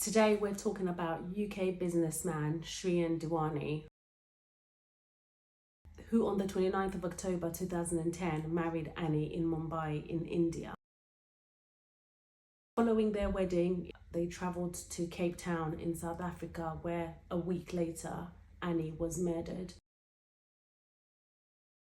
Today we're talking about UK businessman Shrien Dewani, who on the 29th of October 2010 married Annie in Mumbai in India. Following their wedding, they travelled to Cape Town in South Africa, where a week later Annie was murdered.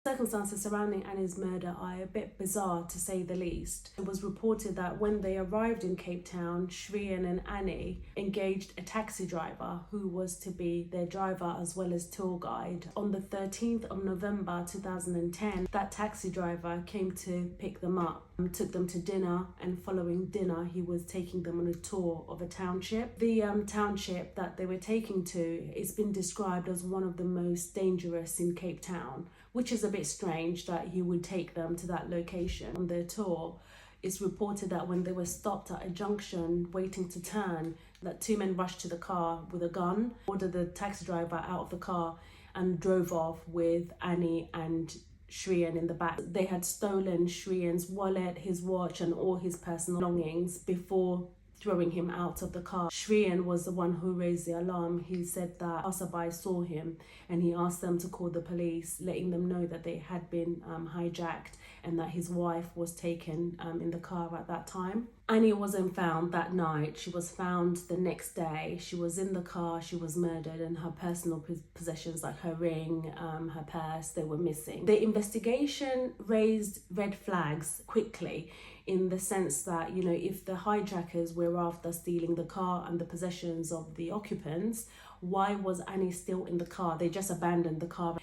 Circumstances surrounding Annie's murder are a bit bizarre, to say the least. It was reported that when they arrived in Cape Town, Shrien and Annie engaged a taxi driver who was to be their driver as well as tour guide. On the 13th of November 2010, that taxi driver came to pick them up, took them to dinner, and following dinner he was taking them on a tour of a township. The township that they were taking to has been described as one of the most dangerous in Cape Town, which is a bit strange that he would take them to that location on their tour. It's reported that when they were stopped at a junction waiting to turn, that two men rushed to the car with a gun, ordered the taxi driver out of the car and drove off with Annie and Shrien in the back. They had stolen Shrien's wallet, his watch and all his personal belongings before throwing him out of the car. Shrien was the one who raised the alarm. He said that passerby saw him and he asked them to call the police, letting them know that they had been hijacked and that his wife was taken in the car at that time. Annie wasn't found that night. She was found the next day. She was in the car, she was murdered, and her personal possessions like her ring, her purse, they were missing. The investigation raised red flags quickly, in the sense that, if the hijackers were after stealing the car and the possessions of the occupants, why was Annie still in the car? They just abandoned the car,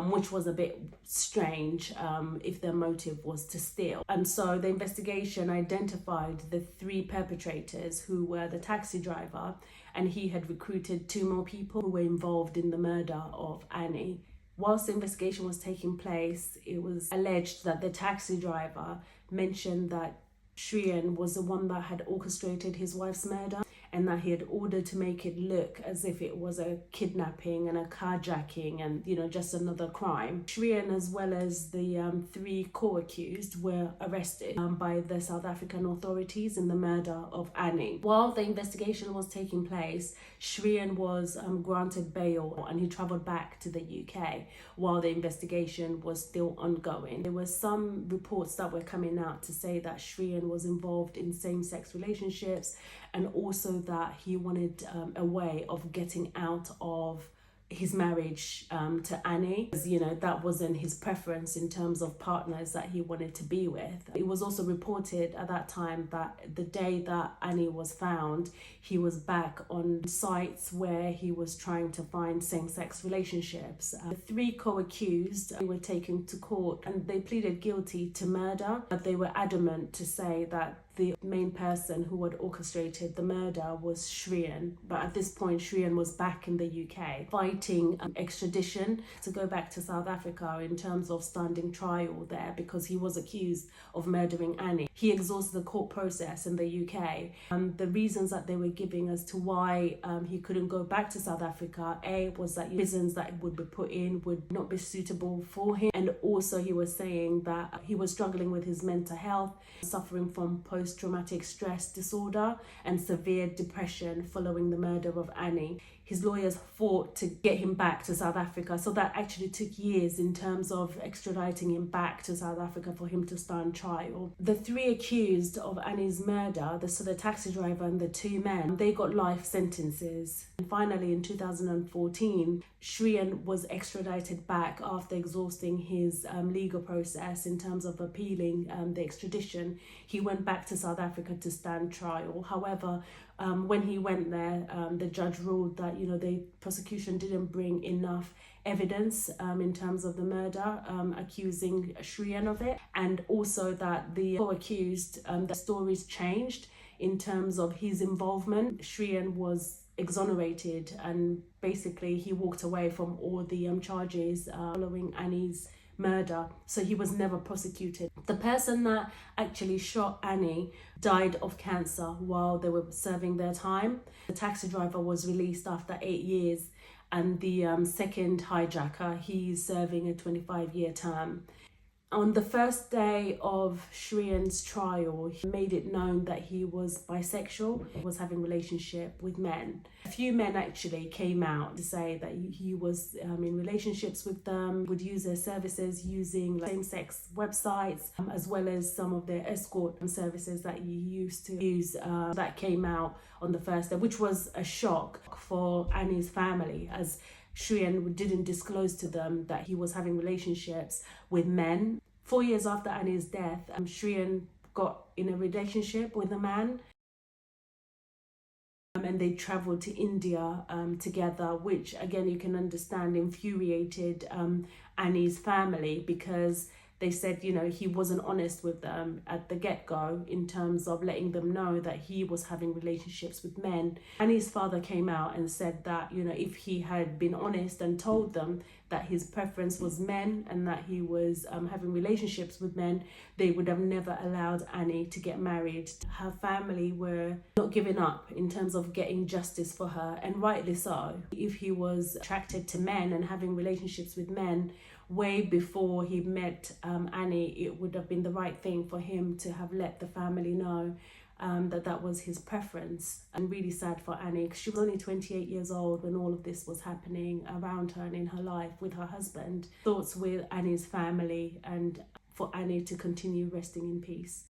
which was a bit strange if their motive was to steal. And so the investigation identified the three perpetrators, who were the taxi driver, and he had recruited two more people who were involved in the murder of Annie. Whilst the investigation was taking place, it was alleged that the taxi driver mentioned that Shrien was the one that had orchestrated his wife's murder, and that he had ordered to make it look as if it was a kidnapping and a carjacking and, just another crime. Shrien, as well as the three co-accused, were arrested by the South African authorities in the murder of Annie. While the investigation was taking place, Shrien was granted bail and he travelled back to the UK while the investigation was still ongoing. There were some reports that were coming out to say that Shrien was involved in same-sex relationships, and also that he wanted a way of getting out of his marriage to Annie, because that wasn't his preference in terms of partners that he wanted to be with. It was also reported at that time that the day that Annie was found, he was back on sites where he was trying to find same-sex relationships. The three co-accused were taken to court and they pleaded guilty to murder, but they were adamant to say that the main person who had orchestrated the murder was Shrien. But at this point, Shrien was back in the UK fighting extradition to go back to South Africa in terms of standing trial there, because he was accused of murdering Annie. He exhausted the court process in the UK. The reasons that they were giving as to why he couldn't go back to South Africa, was that prisons that would be put in would not be suitable for him. And also he was saying that he was struggling with his mental health, suffering from post-traumatic stress disorder and severe depression following the murder of Annie. His lawyers fought to get him back to South Africa, so that actually took years in terms of extraditing him back to South Africa for him to stand trial. The three accused of Annie's murder, the taxi driver and the two men, they got life sentences. And finally, in 2014, Shrien was extradited back after exhausting his legal process in terms of appealing the extradition. He went back to South Africa to stand trial. However, when he went there, the judge ruled that the prosecution didn't bring enough evidence in terms of the murder, accusing Shrien of it, and also that the co-accused, the stories changed in terms of his involvement. Shrien was exonerated and basically he walked away from all the charges following Annie's murder, so he was never prosecuted. The person that actually shot Annie died of cancer while they were serving their time. The taxi driver was released after 8 years, and the second hijacker, he's serving a 25-year term. On the first day of Shrien's trial, he made it known that he was bisexual, was having relationship with men. A few men actually came out to say that he was in relationships with them, would use their services using same-sex websites, as well as some of their escort services that he used to use. That came out on the first day, which was a shock for Annie's family, as Shrien didn't disclose to them that he was having relationships with men. 4 years after Annie's death, Shrien got in a relationship with a man, and they traveled to India together, which again you can understand infuriated Annie's family, because they said, he wasn't honest with them at the get-go in terms of letting them know that he was having relationships with men. Annie's father came out and said that, if he had been honest and told them that his preference was men and that he was having relationships with men, they would have never allowed Annie to get married. Her family were not giving up in terms of getting justice for her, and rightly so. If he was attracted to men and having relationships with men way before he met Annie, it would have been the right thing for him to have let the family know that was his preference. And really sad for Annie, because she was only 28 years old when all of this was happening around her and in her life with her husband. Thoughts with Annie's family, and for Annie to continue resting in peace.